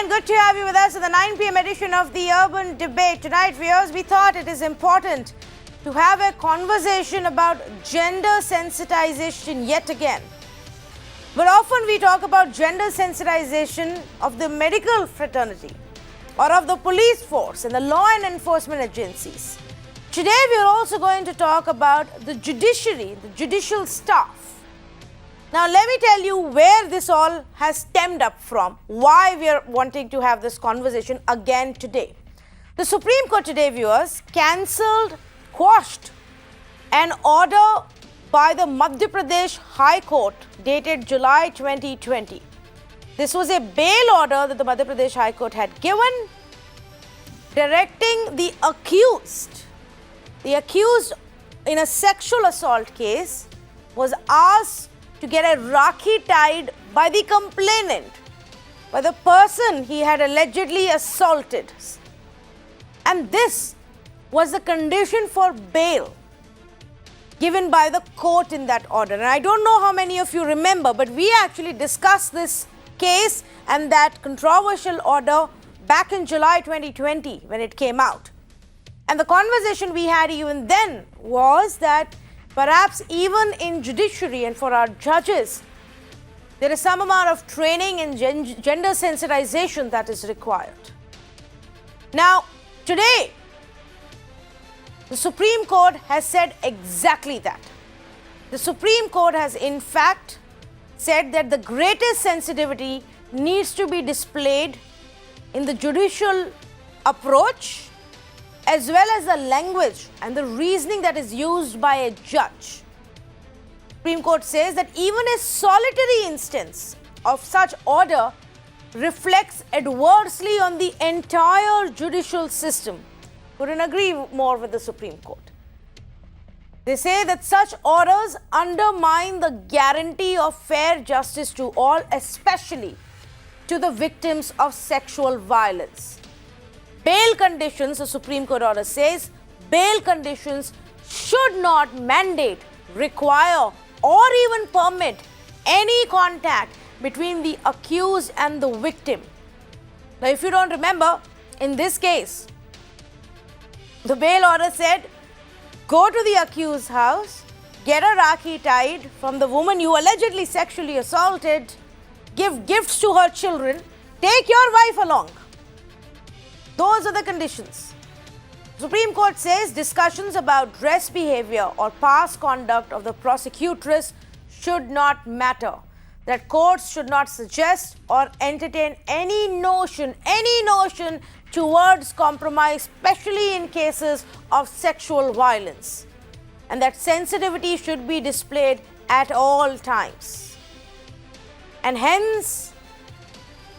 Good to have you with us in the 9 p.m. edition of the Urban Debate. Tonight, viewers, we thought it is important to have a conversation about gender sensitization yet again. But often we talk about gender sensitization of the medical fraternity or of the police force and the law and enforcement agencies. Today, we are also going to talk about the judiciary, the judicial staff. Now, let me tell you where this all has stemmed up from, why we are wanting to have this conversation again today. The Supreme Court today, viewers, quashed an order by the Madhya Pradesh High Court dated July 2020. This was a bail order that the Madhya Pradesh High Court had given, directing the accused in a sexual assault case was asked to get a Rakhi tied by the complainant, by the person he had allegedly assaulted. And this was the condition for bail given by the court in that order. And I don't know how many of you remember, but we actually discussed this case and that controversial order back in July 2020 when it came out. And the conversation we had even then was that perhaps even in judiciary and for our judges, there is some amount of training in gender sensitization that is required. Now, today, the Supreme Court has said exactly that. The Supreme Court has in fact said that the greatest sensitivity needs to be displayed in the judicial approach as well as the language and the reasoning that is used by a judge. Supreme Court says that even a solitary instance of such order reflects adversely on the entire judicial system. Couldn't agree more with the Supreme Court. They say that such orders undermine the guarantee of fair justice to all, especially to the victims of sexual violence. Bail conditions, the Supreme Court order says, bail conditions should not mandate, require, or even permit any contact between the accused and the victim. Now, if you don't remember, in this case, the bail order said, go to the accused's house, get a Rakhi tied from the woman you allegedly sexually assaulted, give gifts to her children, take your wife along. Those are the conditions. Supreme Court says discussions about dress behavior or past conduct of the prosecutress should not matter. That courts should not suggest or entertain any notion towards compromise, especially in cases of sexual violence. And that sensitivity should be displayed at all times. And hence,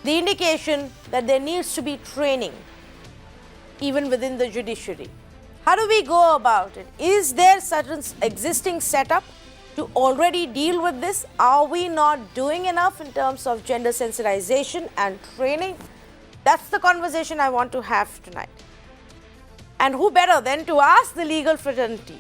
the indication that there needs to be training even within the judiciary. How do we go about it? Is there such an existing setup to already deal with this? Are we not doing enough in terms of gender sensitization and training? That's the conversation I want to have tonight. And who better than to ask the legal fraternity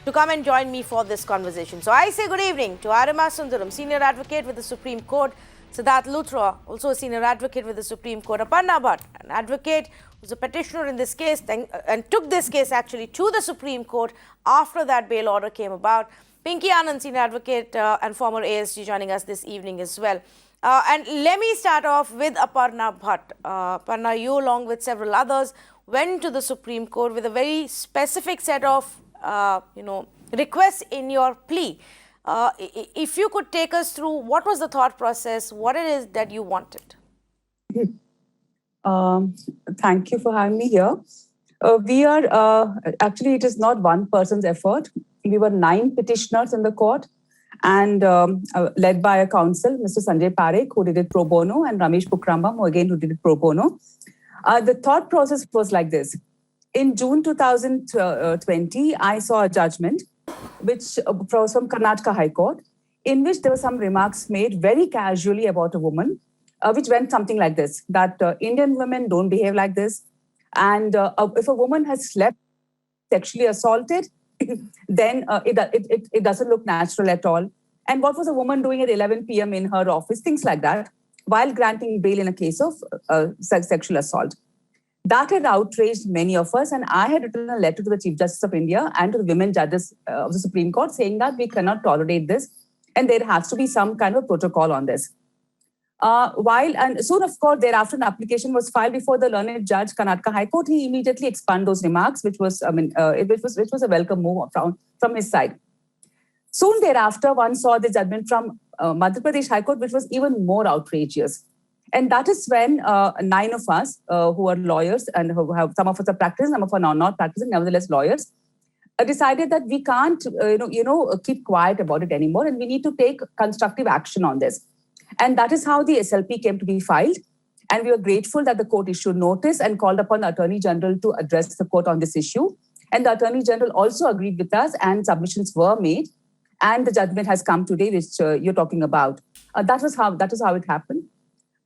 to come and join me for this conversation. So I say good evening to Aryama Sundaram, Senior Advocate with the Supreme Court, Siddharth Luthra, also a Senior Advocate with the Supreme Court, Aparna Bhatt, an advocate who's a petitioner in this case and took this case actually to the Supreme Court after that bail order came about. Pinky Anand, Senior Advocate and former ASG, joining us this evening as well. And let me start off with Aparna Bhatt. Aparna, you along with several others went to the Supreme Court with a very specific set of requests in your plea. If you could take us through what was the thought process, what it is that you wanted. Thank you for having me here. We are, actually it is not one person's effort. We were 9 petitioners in the court and led by a counsel, Mr. Sanjay Parekh, who did it pro bono, and Ramesh Pukramam, who again who did it pro bono. The thought process was like this. In June 2020, I saw a judgment which was from Karnataka High Court, in which there were some remarks made very casually about a woman, which went something like this, that Indian women don't behave like this. And if a woman has slept sexually assaulted, then it doesn't look natural at all. And what was a woman doing at 11 p.m. in her office? Things like that. while granting bail in a case of sexual assault. That had outraged many of us, and I had written a letter to the Chief Justice of India and to the women judges of the Supreme Court saying that we cannot tolerate this and there has to be some kind of protocol on this. And soon, of course, thereafter, an application was filed before the learned judge, Karnataka High Court. He immediately expanded those remarks, which was a welcome move from his side. Soon thereafter, one saw the judgment from Madhya Pradesh High Court, which was even more outrageous. And that is when 9 of us who are lawyers and who have, some of us are practicing, some of us are not practicing, nevertheless lawyers, decided that we can't keep quiet about it anymore and we need to take constructive action on this. And that is how the SLP came to be filed. And we were grateful that the court issued notice and called upon the Attorney General to address the court on this issue. And the Attorney General also agreed with us and submissions were made. And the judgment has come today, which you're talking about. That is how it happened.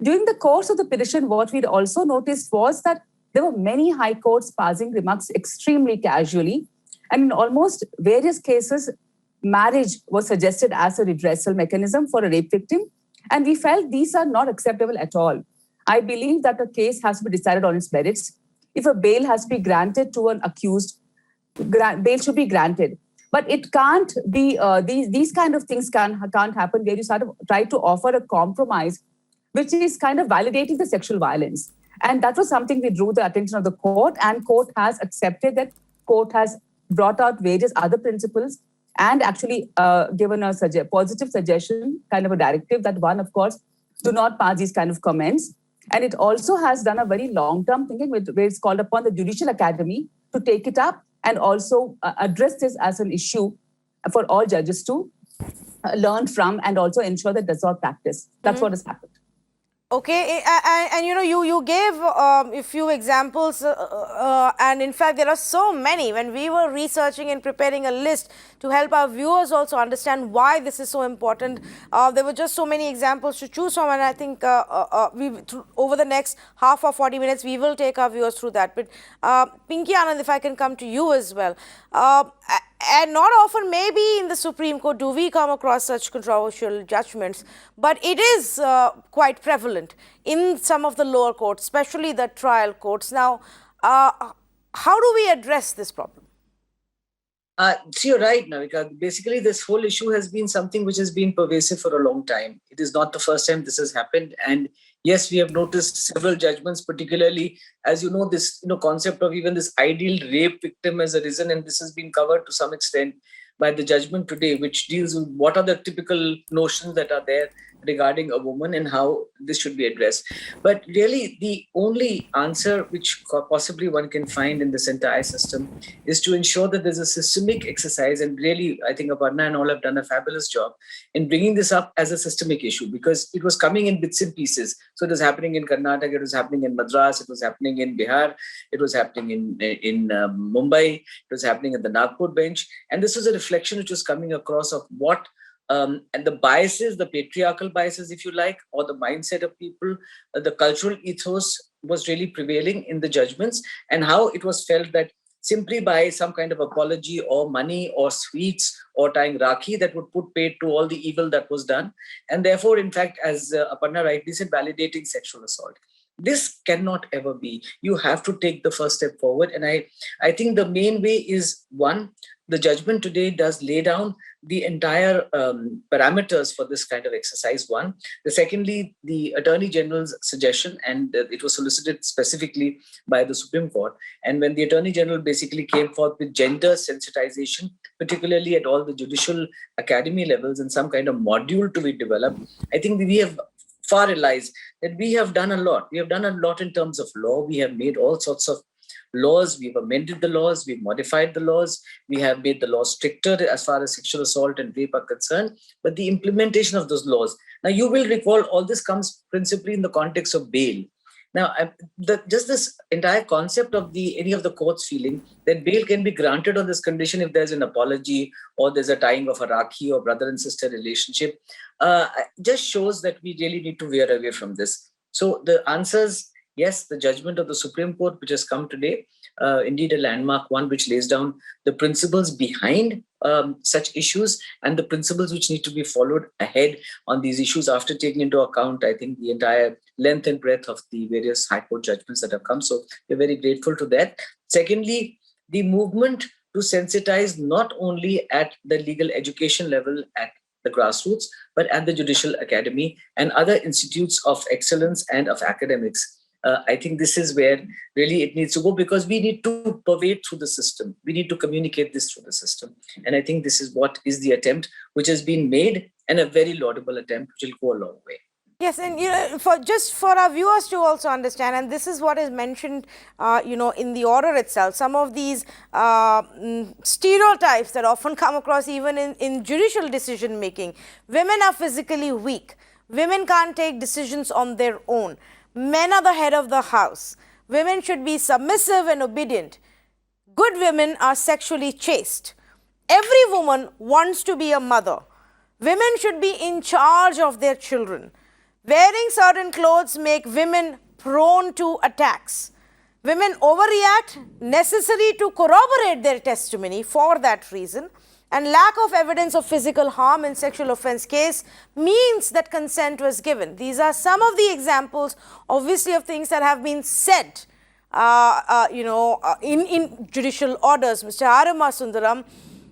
During the course of the petition, what we'd also noticed was that there were many high courts passing remarks extremely casually. And in almost various cases, marriage was suggested as a redressal mechanism for a rape victim. And we felt these are not acceptable at all. I believe that a case has to be decided on its merits. If a bail has to be granted to an accused, bail should be granted. But it can't be, these kind of things can't happen where you sort of try to offer a compromise, which is kind of validating the sexual violence. And that was something we drew the attention of the court, and court has accepted that. Court has brought out various other principles and actually given a positive suggestion, kind of a directive that one, of course, do not pass these kind of comments. And it also has done a very long-term thinking where it's called upon the Judicial Academy to take it up and also address this as an issue for all judges to learn from and also ensure that does not practice. That's what has happened. Okay, and you gave a few examples, and in fact there are so many. When we were researching and preparing a list to help our viewers also understand why this is so important, there were just so many examples to choose from, and I think over the next half or 40 minutes we will take our viewers through that. But Pinky Anand, if I can come to you as well. And not often, maybe in the Supreme Court, do we come across such controversial judgments, but it is quite prevalent in some of the lower courts, especially the trial courts. Now, how do we address this problem? So you're right, Navika. Basically, this whole issue has been something which has been pervasive for a long time. It is not the first time this has happened. And yes, we have noticed several judgments, particularly, as you know, this concept of even this ideal rape victim has arisen, and this has been covered to some extent by the judgment today, which deals with what are the typical notions that are there regarding a woman and how this should be addressed. But really, the only answer which possibly one can find in this entire system is to ensure that there's a systemic exercise. And really, I think Aparna and all have done a fabulous job in bringing this up as a systemic issue, because it was coming in bits and pieces. So it was happening in Karnataka, it was happening in Madras, it was happening in Bihar, it was happening in Mumbai, it was happening at the Nagpur bench. And this was a reflection which was coming across of what and the biases, the patriarchal biases, if you like, or the mindset of people, the cultural ethos was really prevailing in the judgments, and how it was felt that simply by some kind of apology or money or sweets or tying Rakhi, that would put paid to all the evil that was done. And therefore, in fact, as Aparna rightly said, validating sexual assault. This cannot ever be. You have to take the first step forward. And I think the main way is, one, the judgment today does lay down the entire parameters for this kind of exercise, one. The secondly, the Attorney General's suggestion, and it was solicited specifically by the Supreme Court. And when the Attorney General basically came forth with gender sensitization, particularly at all the Judicial Academy levels, and some kind of module to be developed, I think we have far realized that we have done a lot. We have done a lot in terms of law. We have made all sorts of laws, we've amended the laws, we've modified the laws, we have made the laws stricter as far as sexual assault and rape are concerned, but the implementation of those laws. Now, you will recall all this comes principally in the context of bail. Now, just this entire concept of any of the courts feeling that bail can be granted on this condition if there's an apology or there's a tying of a Rakhi or brother and sister relationship, just shows that we really need to veer away from this. So the answers yes, the judgment of the Supreme Court, which has come today, indeed a landmark one, which lays down the principles behind such issues and the principles which need to be followed ahead on these issues after taking into account, I think, the entire length and breadth of the various High Court judgments that have come. So we're very grateful to that. Secondly, the movement to sensitize not only at the legal education level at the grassroots, but at the Judicial Academy and other institutes of excellence and of academics. I think this is where really it needs to go, because we need to pervade through the system. We need to communicate this through the system. And I think this is what is the attempt which has been made, and a very laudable attempt which will go a long way. Yes, and for our viewers to also understand, and this is what is mentioned, in the order itself. Some of these stereotypes that often come across even in judicial decision making. Women are physically weak. Women can't take decisions on their own. Men are the head of the house. Women should be submissive and obedient. Good women are sexually chaste. Every woman wants to be a mother. Women should be in charge of their children. Wearing certain clothes make women prone to attacks. Women overreact, necessary to corroborate their testimony for that reason. And lack of evidence of physical harm in sexual offense case means that consent was given. These are some of the examples, obviously, of things that have been said, in judicial orders. Mr. Aryama Sundaram,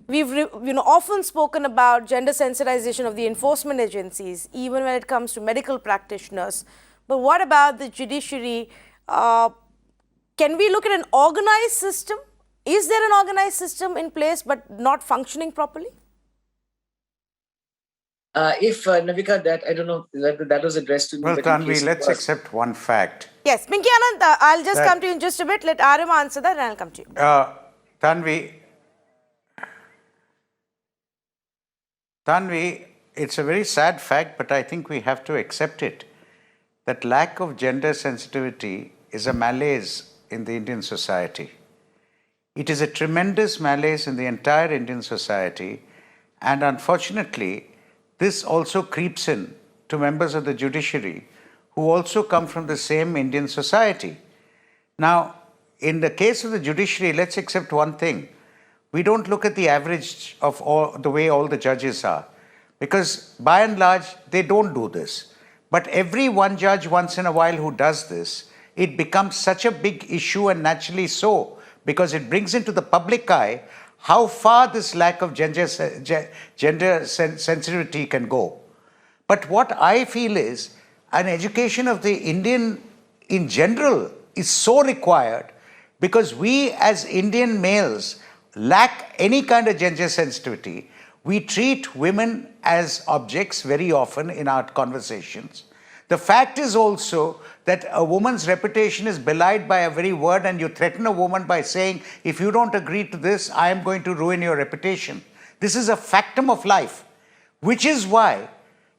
we've often spoken about gender sensitization of the enforcement agencies, even when it comes to medical practitioners. But what about the judiciary? Can we look at an organized system? Is there an organized system in place but not functioning properly? If Navika, that I don't know, that was addressed to me. Well, Tanvi, let's accept one fact. Yes, Pinky Anand, I'll just come to you in just a bit. Let Aryama answer that and I'll come to you. Tanvi, it's a very sad fact, but I think we have to accept it, that lack of gender sensitivity is a malaise in the Indian society. It is a tremendous malaise in the entire Indian society, and unfortunately, this also creeps in to members of the judiciary who also come from the same Indian society. Now, in the case of the judiciary, let's accept one thing. We don't look at the average of all the way all the judges are, because by and large, they don't do this. But every one judge once in a while who does this, it becomes such a big issue, and naturally so, because it brings into the public eye how far this lack of gender sensitivity can go. But what I feel is an education of the Indian in general is so required, because we as Indian males lack any kind of gender sensitivity. We treat women as objects very often in our conversations. The fact is also that a woman's reputation is belied by a very word, and you threaten a woman by saying, if you don't agree to this, I am going to ruin your reputation. This is a factum of life, which is why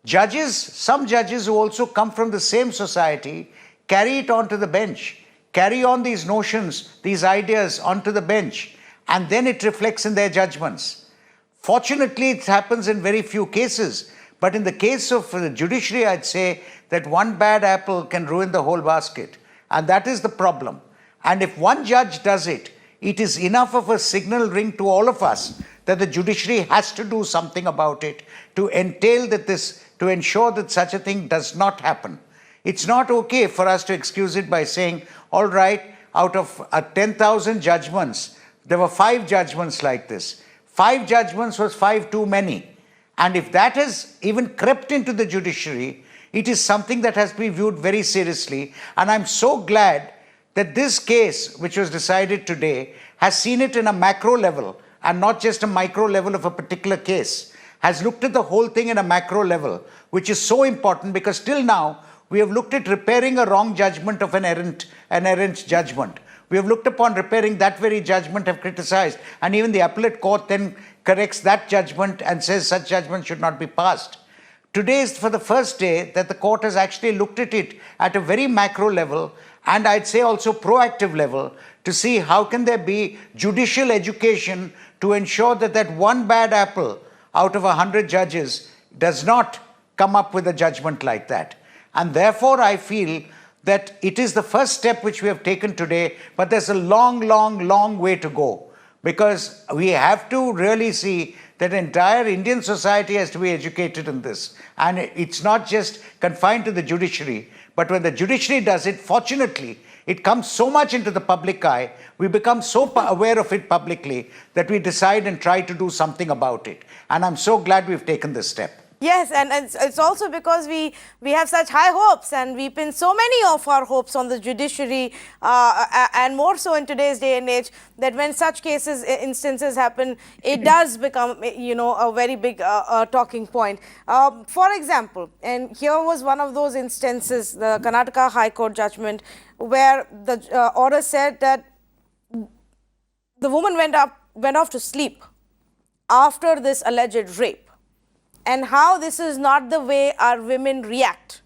some judges who also come from the same society, carry it onto the bench, carry on these notions, these ideas onto the bench, and then it reflects in their judgments. Fortunately, it happens in very few cases. But in the case of the judiciary, I'd say that one bad apple can ruin the whole basket. And that is the problem. And if one judge does it, it is enough of a signal ring to all of us that the judiciary has to do something about it to ensure that such a thing does not happen. It's not okay for us to excuse it by saying, all right, out of 10,000 judgments, there were 5 judgments like this. 5 judgments was 5 too many. And if that has even crept into the judiciary, it is something that has to be viewed very seriously. And I'm so glad that this case, which was decided today, has seen it in a macro level and not just a micro level of a particular case, has looked at the whole thing in a macro level, which is so important, because till now, we have looked at repairing a wrong judgment of an errant judgment. We have looked upon repairing that very judgment, have criticized, and even the appellate court then corrects that judgment and says such judgment should not be passed. Today is for the first day that the court has actually looked at it at a very macro level, and I'd say also proactive level, to see how can there be judicial education to ensure that that one bad apple out of 100 judges does not come up with a judgment like that. And therefore, I feel that it is the first step which we have taken today, but there's a long, long, long way to go, because we have to really see that entire Indian society has to be educated in this. And it's not just confined to the judiciary, but when the judiciary does it, fortunately, it comes so much into the public eye, we become so aware of it publicly that we decide and try to do something about it. And I'm so glad we've taken this step. Yes, and it's also because we have such high hopes, and we pin so many of our hopes on the judiciary, and more so in today's day and age, that when such instances happen, it does become, a very big talking point. For example, and here was one of those instances, the Karnataka High Court judgment, where the order said that the woman went off to sleep after this alleged rape, and how this is not the way our women react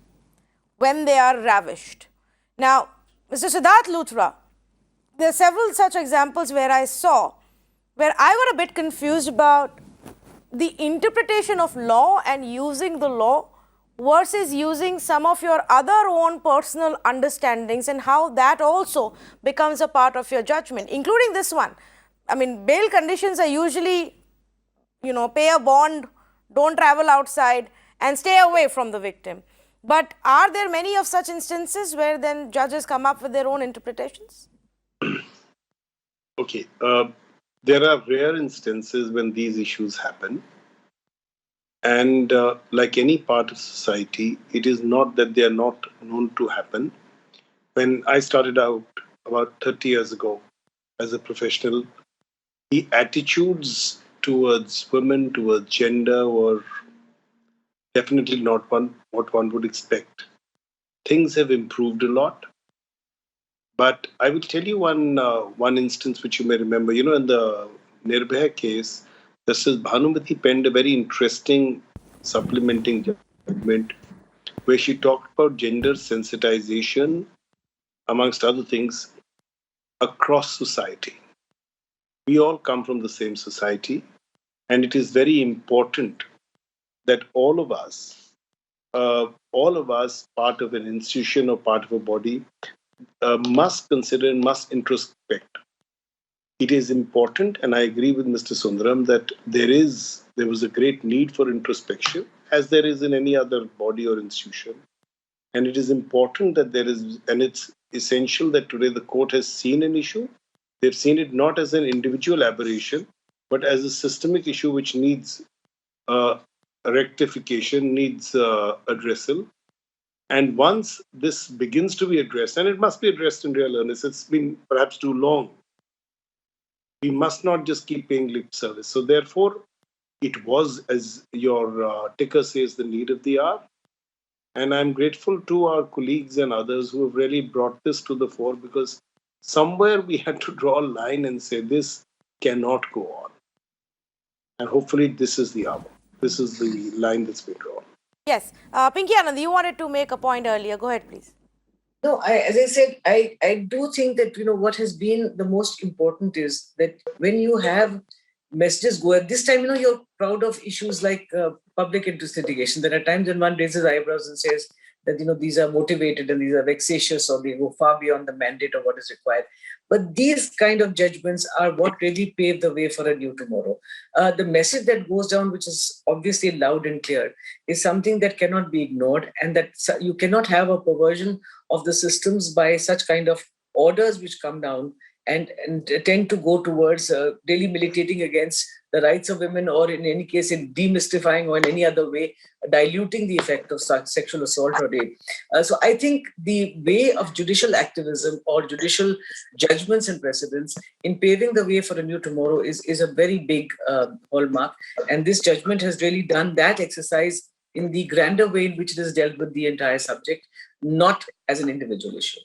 when they are ravished. Now, Mr. Siddharth Luthra, there are several such examples where I got a bit confused about the interpretation of law and using the law versus using some of your other own personal understandings, and how that also becomes a part of your judgment, including this one. I mean, bail conditions are usually, pay a bond, don't travel outside, and stay away from the victim. But are there many of such instances where then judges come up with their own interpretations? Okay. There are rare instances when these issues happen. And like any part of society, it is not that they are not known to happen. When I started out about 30 years ago as a professional, the attitudes towards women, towards gender, were definitely not what one would expect. Things have improved a lot. But I will tell you one instance which you may remember. In the Nirbhaya case, Justice Bhanumati penned a very interesting supplementing judgment where she talked about gender sensitization, amongst other things, across society. We all come from the same society, and it is very important that all of us, part of an institution or part of a body, must consider and must introspect. It is important, and I agree with Mr. Sundaram, that there was a great need for introspection, as there is in any other body or institution. And it is important that and it's essential that today the court has seen an issue. They've seen it not as an individual aberration, but as a systemic issue which needs rectification, needs addressal. And once this begins to be addressed, and it must be addressed in real earnest, it's been perhaps too long, we must not just keep paying lip service. So therefore, it was, as your ticker says, the need of the hour. And I'm grateful to our colleagues and others who have really brought this to the fore, because somewhere we had to draw a line and say this cannot go on. And hopefully this is the hour. This is the line that's been drawn. Yes. Pinky Anand, you wanted to make a point earlier. Go ahead, please. No, as I said, I do think that, what has been the most important is that when you have messages go at this time, you're proud of issues like public investigation. There are times when one raises eyebrows and says that, these are motivated and these are vexatious, or they go far beyond the mandate of what is required. But these kind of judgments are what really pave the way for a new tomorrow. The message that goes down, which is obviously loud and clear, is something that cannot be ignored, and that you cannot have a perversion of the systems by such kind of orders which come down and tend to go towards really militating against the rights of women, or in any case in demystifying or in any other way diluting the effect of such sexual assault or rape. So I think the way of judicial activism or judicial judgments and precedents in paving the way for a new tomorrow is a very big hallmark. And this judgment has really done that exercise in the grander way in which it has dealt with the entire subject, not as an individual issue.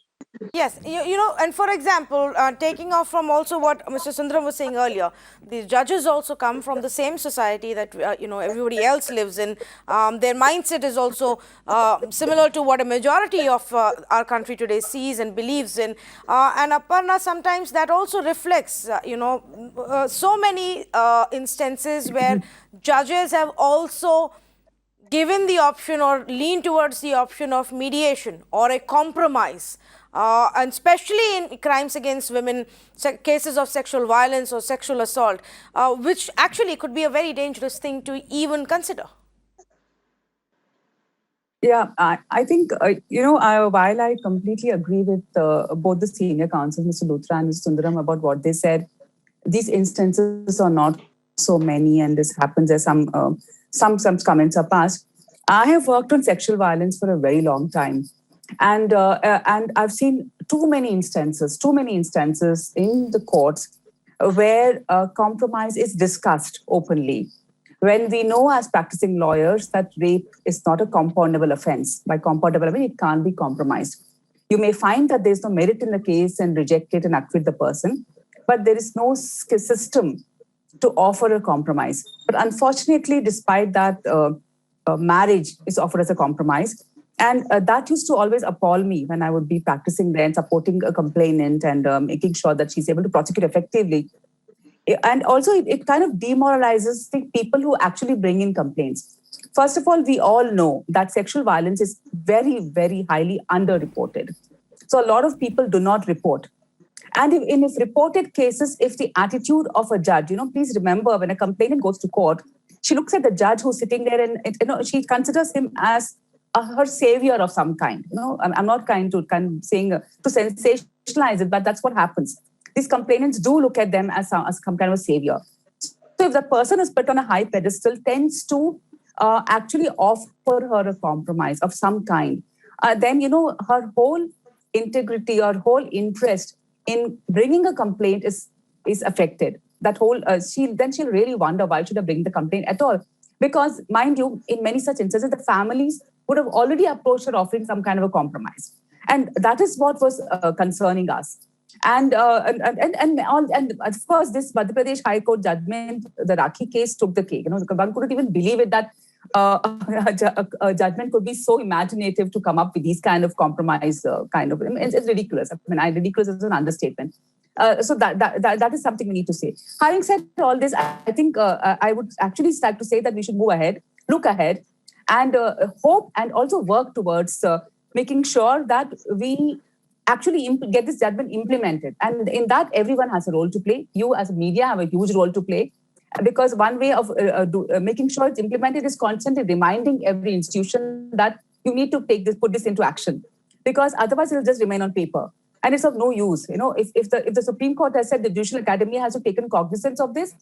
Yes, and for example, taking off from also what Mr. Sundaram was saying earlier, the judges also come from the same society that, everybody else lives in. Their mindset is also similar to what a majority of our country today sees and believes in. And Aparna, sometimes that also reflects, so many instances where judges have also given the option or lean towards the option of mediation or a compromise, and especially in crimes against women, cases of sexual violence or sexual assault, which actually could be a very dangerous thing to even consider. Yeah, I think, while I completely agree with both the senior counsels, Mr. Luthra and Mr. Sundaram, about what they said, these instances are not so many, and this happens as some comments are passed. I have worked on sexual violence for a very long time, and I've seen too many instances in the courts where compromise is discussed openly. When we know as practicing lawyers that rape is not a compoundable offense. By compoundable, I mean it can't be compromised. You may find that there's no merit in the case and reject it and acquit the person, but there is no system to offer a compromise. But unfortunately, despite that, marriage is offered as a compromise. And that used to always appall me when I would be practicing there and supporting a complainant and making sure that she's able to prosecute effectively. And also, it kind of demoralizes the people who actually bring in complaints. First of all, we all know that sexual violence is very, very highly underreported. So a lot of people do not report. And if reported cases, if the attitude of a judge, please remember, when a complainant goes to court, she looks at the judge who's sitting there and she considers him as her savior of some kind. I'm not saying to sensationalize it, but that's what happens. These complainants do look at them as some kind of a savior. So if the person is put on a high pedestal, tends to actually offer her a compromise of some kind, then her whole integrity or whole interest in bringing a complaint is affected. That whole she'll really wonder why should I bring the complaint at all? Because mind you, in many such instances, the families would have already approached her offering some kind of a compromise, and that is what was concerning us. And of course, this Madhya Pradesh High Court judgment, the Rakhi case, took the cake. One couldn't even believe it that a judgment could be so imaginative to come up with these kind of compromise it's ridiculous. Ridiculous is an understatement. So that is something we need to say. Having said all this, I think I would actually like to say that we should move ahead, look ahead, and hope and also work towards making sure that we actually get this judgment implemented. And in that, everyone has a role to play. You as a media have a huge role to play, because one way of making sure it's implemented is constantly reminding every institution that you need to put this into action, because otherwise it'll just remain on paper. And it's of no use. If the Supreme Court has said the Judicial Academy has to take cognizance of this,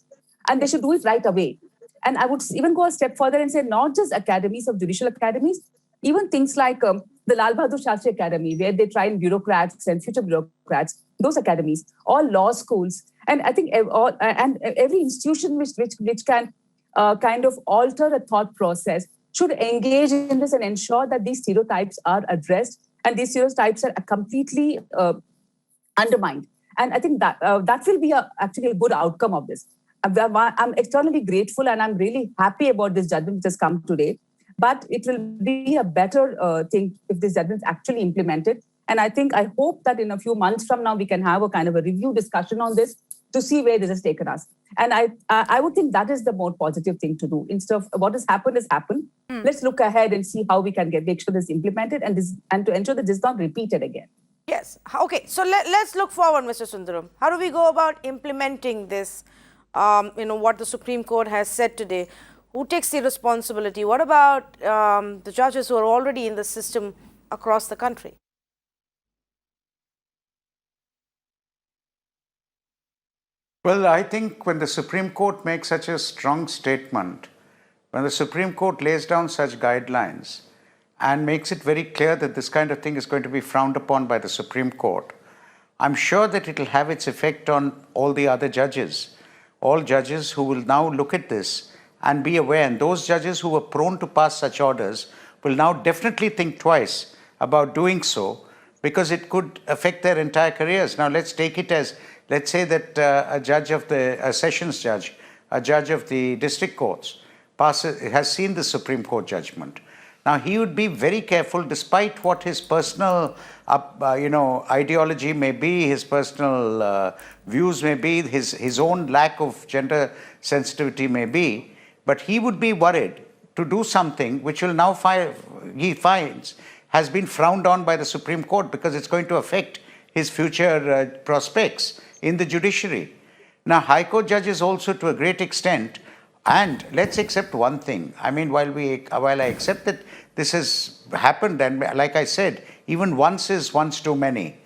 and they should do it right away. And I would even go a step further and say not just academies of judicial academies, even things like the Lal Bahadur Shastri Academy, where they train bureaucrats and future bureaucrats, those academies, all law schools, and I think every institution which can kind of alter a thought process should engage in this and ensure that these stereotypes are addressed and these stereotypes are completely undermined. And I think that that will be actually a good outcome of this. I'm extremely grateful and I'm really happy about this judgment which has come today. But it will be a better thing if this judgment is actually implemented. And I hope that in a few months from now, we can have a kind of a review discussion on this to see where this has taken us. And I would think that is the more positive thing to do. Instead of what has happened. Let's look ahead and see how we can make sure this is implemented and to ensure that this is not repeated again. Yes. Okay. So let's look forward, Mr. Sundaram. How do we go about implementing this? What the Supreme Court has said today. Who takes the responsibility? What about the judges who are already in the system across the country? Well, I think when the Supreme Court makes such a strong statement, when the Supreme Court lays down such guidelines and makes it very clear that this kind of thing is going to be frowned upon by the Supreme Court, I'm sure that it will have its effect on all the other judges, all judges who will now look at this and be aware. And those judges who were prone to pass such orders will now definitely think twice about doing so, because it could affect their entire careers. Now, let's take it as, let's say that a sessions judge, a judge of the district courts, has seen the Supreme Court judgment. Now, he would be very careful, despite what his personal, ideology may be, his personal views may be, his own lack of gender sensitivity may be, but he would be worried to do something which will now he finds has been frowned on by the Supreme Court because it's going to affect his future prospects in the judiciary. Now, High Court judges also, to a great extent, and let's accept one thing. I mean, while I accept that this has happened, and like I said, even once is once too many,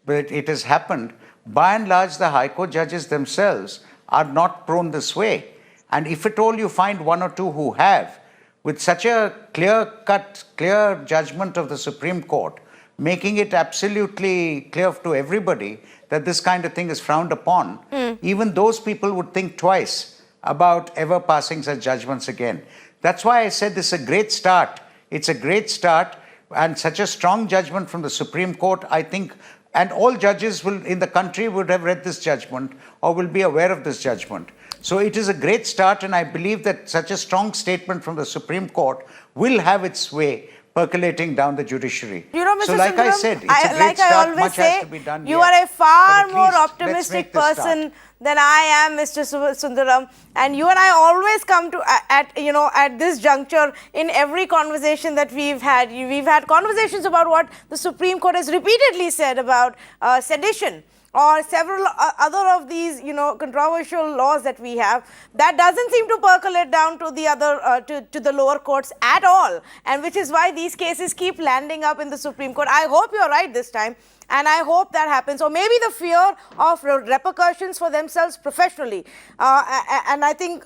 but it has happened. By and large, the High Court judges themselves are not prone this way. And if at all you find one or two who have, with such a clear judgment of the Supreme Court, making it absolutely clear to everybody that this kind of thing is frowned upon, even those people would think twice about ever passing such judgments again. That's why I said this is a great start. It's a great start, and such a strong judgment from the Supreme Court, I think, and all judges in the country would have read this judgment or will be aware of this judgment. So it is a great start, and I believe that such a strong statement from the Supreme Court will have its way percolating down the judiciary. You know, Mr. So like Sundaram, I said, it's a great start, much has to be done you yet. are a far But at more least optimistic let's make this start. person than I am, Mr. Sundaram, and you and I always come to at this juncture in every conversation that we've had. We've had conversations about what the Supreme Court has repeatedly said about sedition, or several other of these, controversial laws that we have. That doesn't seem to percolate down to the other, to the lower courts at all, and which is why these cases keep landing up in the Supreme Court. I hope you're right this time, and I hope that happens. Or maybe the fear of repercussions for themselves professionally. And I think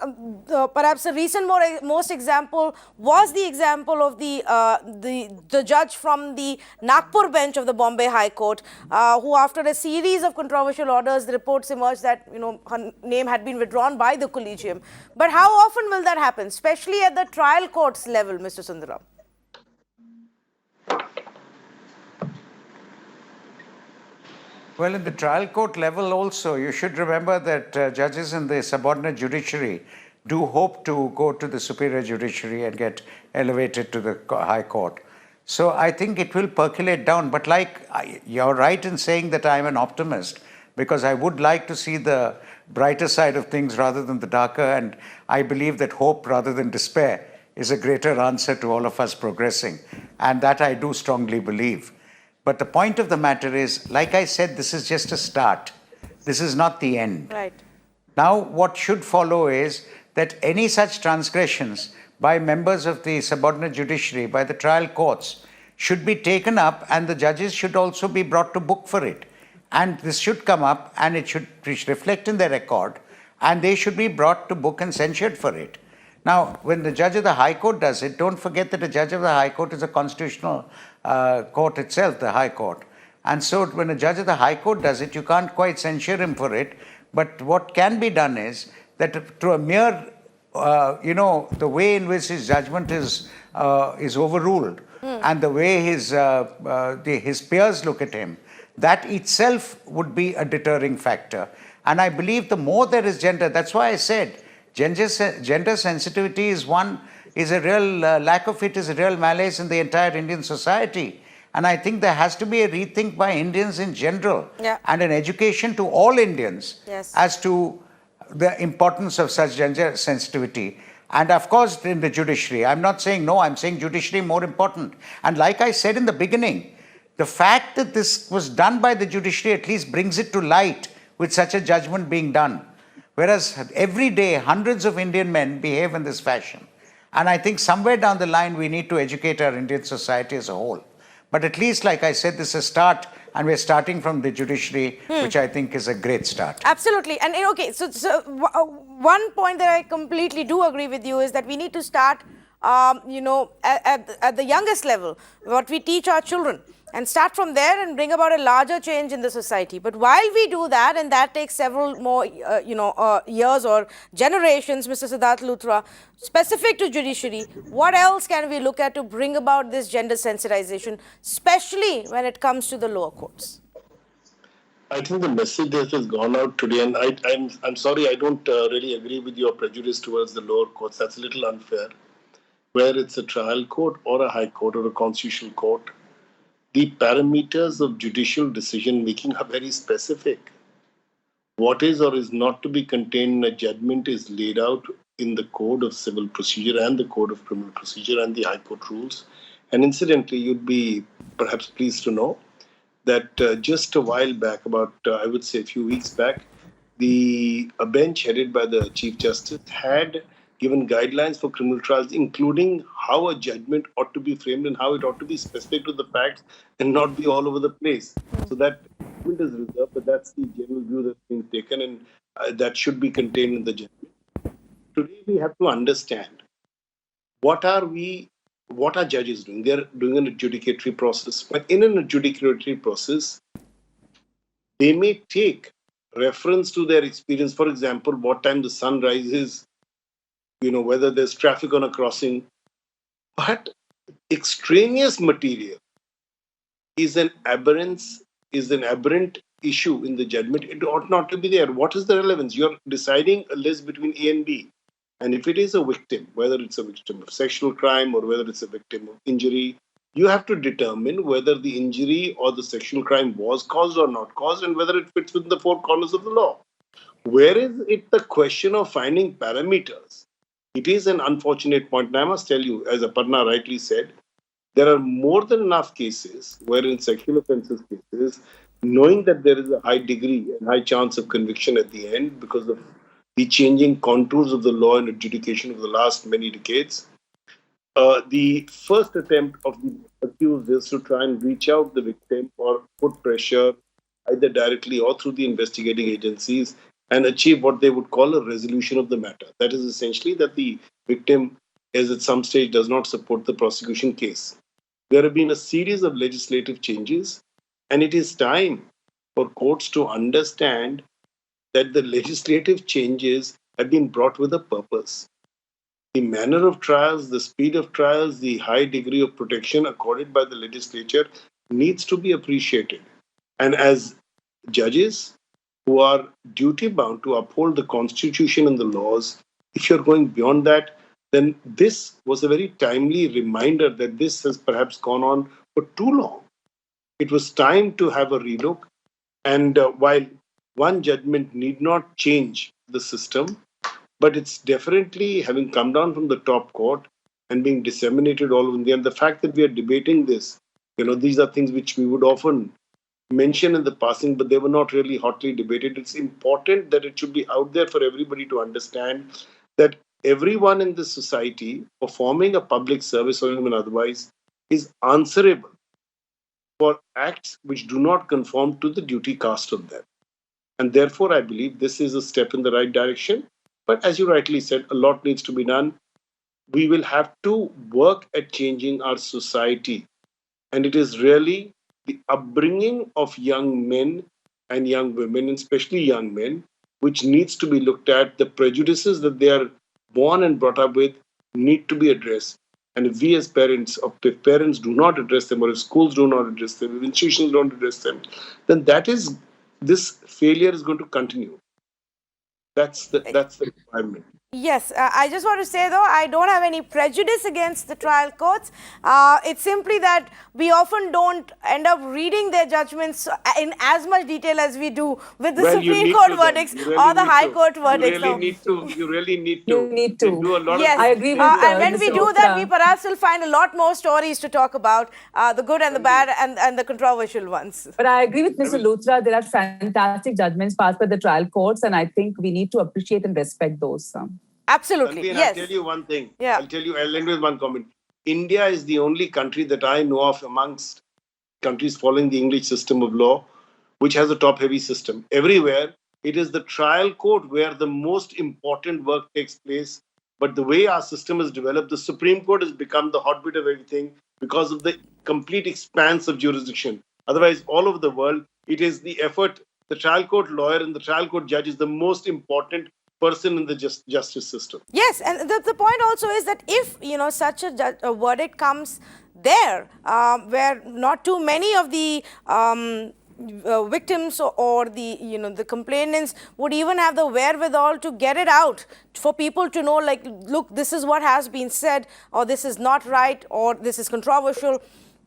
perhaps the recent most example was the example of the judge from the Nagpur bench of the Bombay High Court, who, after a series of controversial orders, the reports emerged that her name had been withdrawn by the collegium. But how often will that happen, especially at the trial courts level, Mr. Sundaram? Well, in the trial court level also, you should remember that judges in the subordinate judiciary do hope to go to the superior judiciary and get elevated to the High Court. So I think it will percolate down. But you're right in saying that I'm an optimist, because I would like to see the brighter side of things rather than the darker. And I believe that hope rather than despair is a greater answer to all of us progressing. And that I do strongly believe. But the point of the matter is, like I said, this is just a start. This is not the end. Right. Now, what should follow is that any such transgressions by members of the subordinate judiciary, by the trial courts, should be taken up, and the judges should also be brought to book for it. And this should come up, and it should reflect in their record, and they should be brought to book and censured for it. Now, when the judge of the High Court does it, don't forget that a judge of the High Court is a constitutional court itself, the High Court. And so when a judge of the High Court does it, you can't quite censure him for it. But what can be done is that through a mere, the way in which his judgment is overruled, and the way his peers look at him, that itself would be a deterring factor. And I believe the more there is gender, that's why I said, gender sensitivity is a real lack of it is a real malaise in the entire Indian society. And I think there has to be a rethink by Indians in general, and an education to all Indians as to the importance of such gender sensitivity. And of course, in the judiciary, I'm not saying no, I'm saying judiciary more important. And like I said in the beginning, the fact that this was done by the judiciary at least brings it to light with such a judgment being done. Whereas every day, hundreds of Indian men behave in this fashion. And I think somewhere down the line, we need to educate our Indian society as a whole. But at least, like I said, this is a start, and we're starting from the judiciary, which I think is a great start. Absolutely. And okay, so one point that I completely do agree with you is that we need to start, at the youngest level, what we teach our children, and start from there and bring about a larger change in the society. But while we do that, and that takes several more, years or generations, Mr. Siddharth Luthra, specific to judiciary, what else can we look at to bring about this gender sensitization, especially when it comes to the lower courts? I think the message that has gone out today, and I'm sorry, I don't really agree with your prejudice towards the lower courts. That's a little unfair. Where it's a trial court or a high court or a constitutional court, the parameters of judicial decision-making are very specific. What is or is not to be contained in a judgment is laid out in the Code of Civil Procedure and the Code of Criminal Procedure and the High Court rules. And incidentally, you'd be perhaps pleased to know that just a while back, about I would say a few weeks back, a bench headed by the Chief Justice had given guidelines for criminal trials, including how a judgment ought to be framed and how it ought to be specific to the facts and not be all over the place. So that judgment is reserved, but that's the general view that's been taken, and that should be contained in the judgment. Today, we have to understand what are judges doing? They're doing an adjudicatory process, but in an adjudicatory process, they may take reference to their experience. For example, what time the sun rises, whether there's traffic on a crossing. But extraneous material is an aberrant issue in the judgment. It ought not to be there. What is the relevance? You're deciding a list between A and B. And if it is a victim, whether it's a victim of sexual crime or whether it's a victim of injury, you have to determine whether the injury or the sexual crime was caused or not caused and whether it fits within the four corners of the law. Where is it the question of finding parameters? It is an unfortunate point. And I must tell you, as Aparna rightly said, there are more than enough cases where in sexual offences cases, knowing that there is a high degree and high chance of conviction at the end because of the changing contours of the law and adjudication of the last many decades, the first attempt of the accused is to try and reach out the victim or put pressure either directly or through the investigating agencies and achieve what they would call a resolution of the matter. That is essentially that the victim, as at some stage, does not support the prosecution case. There have been a series of legislative changes, and it is time for courts to understand that the legislative changes have been brought with a purpose. The manner of trials, the speed of trials, the high degree of protection accorded by the legislature needs to be appreciated. And as judges who are duty bound to uphold the constitution and the laws, if you're going beyond that, then this was a very timely reminder that this has perhaps gone on for too long. It was time to have a relook. And while one judgment need not change the system, but it's definitely having come down from the top court and being disseminated all over India. And the fact that we are debating this, these are things which we would often mention in the passing, but they were not really hotly debated. It's important that it should be out there for everybody to understand that everyone in this society performing a public service or even otherwise is answerable for acts which do not conform to the duty cast on them. And therefore, I believe this is a step in the right direction. But as you rightly said, a lot needs to be done. We will have to work at changing our society. And it is really the upbringing of young men and young women, and especially young men, which needs to be looked at. The prejudices that they are born and brought up with need to be addressed. And if we as parents, or if parents do not address them, or if schools do not address them, if institutions don't address them, then this failure is going to continue. That's the requirement. Yes, I just want to say though, I don't have any prejudice against the trial courts. It's simply that we often don't end up reading their judgments in as much detail as we do with the Supreme Court verdicts or the High Court verdicts. You really need to. You need to. Do a lot Yes, of I agree with and when we Mr. do that, Luthra. we perhaps will find a lot more stories to talk about, the good and the bad and the controversial ones. But I agree with Mr. Luthra. There are fantastic judgments passed by the trial courts, and I think we need to appreciate and respect those. Absolutely, Tanvi, yes. I'll tell you one thing. Yeah. I'll end with one comment. India is the only country that I know of amongst countries following the English system of law, which has a top-heavy system. Everywhere, it is the trial court where the most important work takes place. But the way our system is developed, the Supreme Court has become the hotbed of everything because of the complete expanse of jurisdiction. Otherwise, all over the world, it is the effort. The trial court lawyer and the trial court judge is the most important person in the justice system. Yes, and the point also is that if such a verdict comes there, where not too many of the victims or the complainants would even have the wherewithal to get it out for people to know, like, look, this is what has been said, or this is not right, or this is controversial.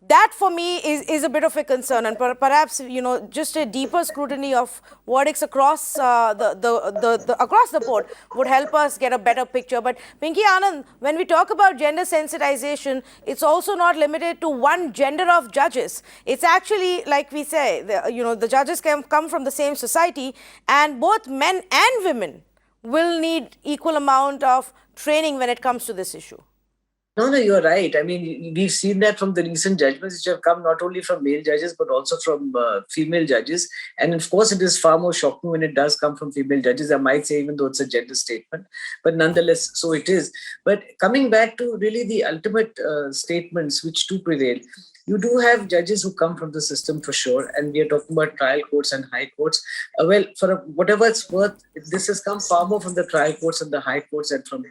that for me is a bit of a concern, and perhaps just a deeper scrutiny of verdicts across across the board would help us get a better picture. But Pinky Anand, when we talk about gender sensitization, it's also not limited to one gender of judges. It's actually, like we say, the judges can come from the same society, and both men and women will need equal amount of training when it comes to this issue. No, you're right. I mean, we've seen that from the recent judgments which have come not only from male judges, but also from female judges. And of course, it is far more shocking when it does come from female judges, I might say, even though it's a gender statement. But nonetheless, so it is. But coming back to really the ultimate statements which do prevail, you do have judges who come from the system for sure. And we are talking about trial courts and high courts. Well, for whatever it's worth, this has come far more from the trial courts and the high courts and from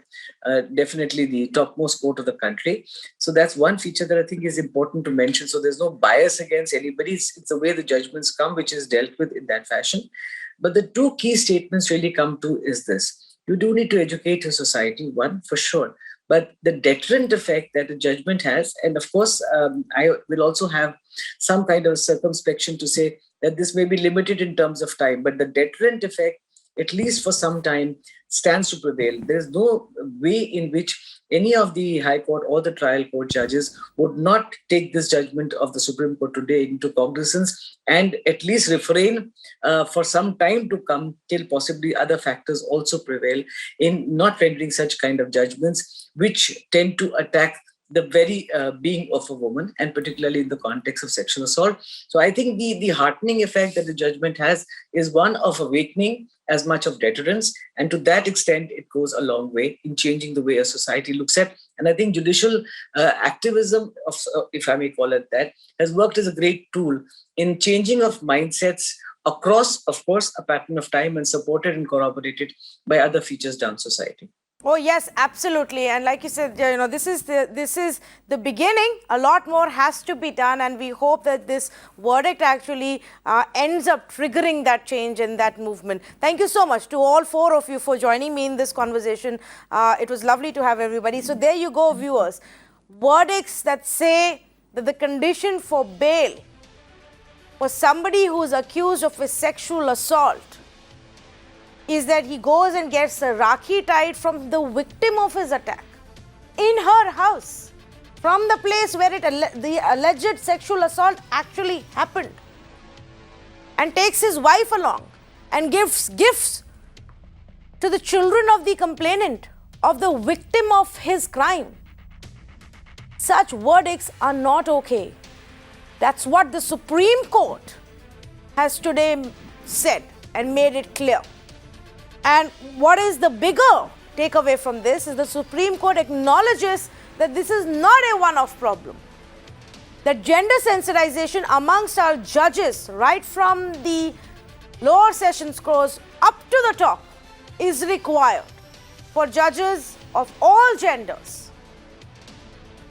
definitely the topmost court of the country. So that's one feature that I think is important to mention. So there's no bias against anybody. It's the way the judgments come, which is dealt with in that fashion. But the two key statements really come to is this. You do need to educate your society, one, for sure. But the deterrent effect that the judgment has, and of course, I will also have some kind of circumspection to say that this may be limited in terms of time, but the deterrent effect, at least for some time, stands to prevail. There is no way in which any of the High Court or the trial court judges would not take this judgment of the Supreme Court today into cognizance and at least refrain for some time to come till possibly other factors also prevail in not rendering such kind of judgments which tend to attack the very being of a woman, and particularly in the context of sexual assault. So I think the heartening effect that the judgment has is one of awakening as much of deterrence. And to that extent, it goes a long way in changing the way a society looks at. And I think judicial activism, if I may call it that, has worked as a great tool in changing of mindsets across, of course, a pattern of time, and supported and corroborated by other features down society. Oh yes, absolutely. And like you said, this is the beginning. A lot more has to be done, and we hope that this verdict actually ends up triggering that change and that movement. Thank you so much to all four of you for joining me in this conversation. It was lovely to have everybody. So there you go, viewers. Verdicts that say that the condition for bail for somebody who is accused of a sexual assault is that he goes and gets a Rakhi tied from the victim of his attack in her house, from the place where the alleged sexual assault actually happened, and takes his wife along and gives gifts to the children of the complainant, of the victim of his crime. Such verdicts are not okay. That's what the Supreme Court has today said and made it clear. And what is the bigger takeaway from this is the Supreme Court acknowledges that this is not a one-off problem. That gender sensitization amongst our judges, right from the lower sessions courts up to the top, is required for judges of all genders.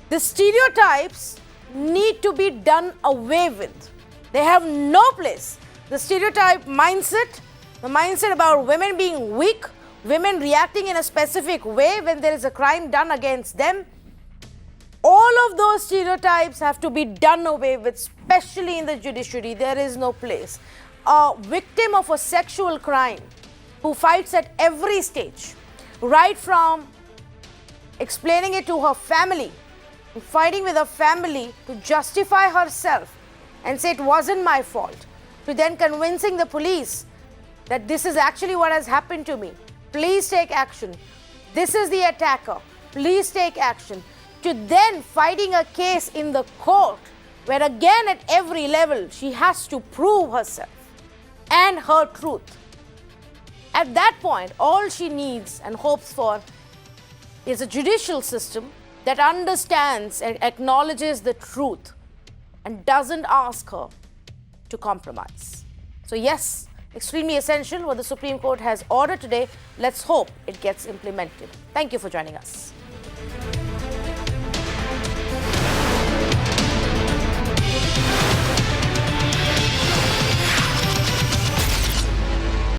The stereotypes need to be done away with. They have no place. The stereotype mindset, the mindset about women being weak, women reacting in a specific way when there is a crime done against them, all of those stereotypes have to be done away with, especially in the judiciary. There is no place. A victim of a sexual crime who fights at every stage, right from explaining it to her family, fighting with her family to justify herself and say it wasn't my fault, to then convincing the police that this is actually what has happened to me. Please take action. This is the attacker. Please take action. To then fighting a case in the court where again at every level she has to prove herself and her truth. At that point, all she needs and hopes for is a judicial system that understands and acknowledges the truth and doesn't ask her to compromise. So yes, extremely essential what the Supreme Court has ordered today. Let's hope it gets implemented. Thank you for joining us.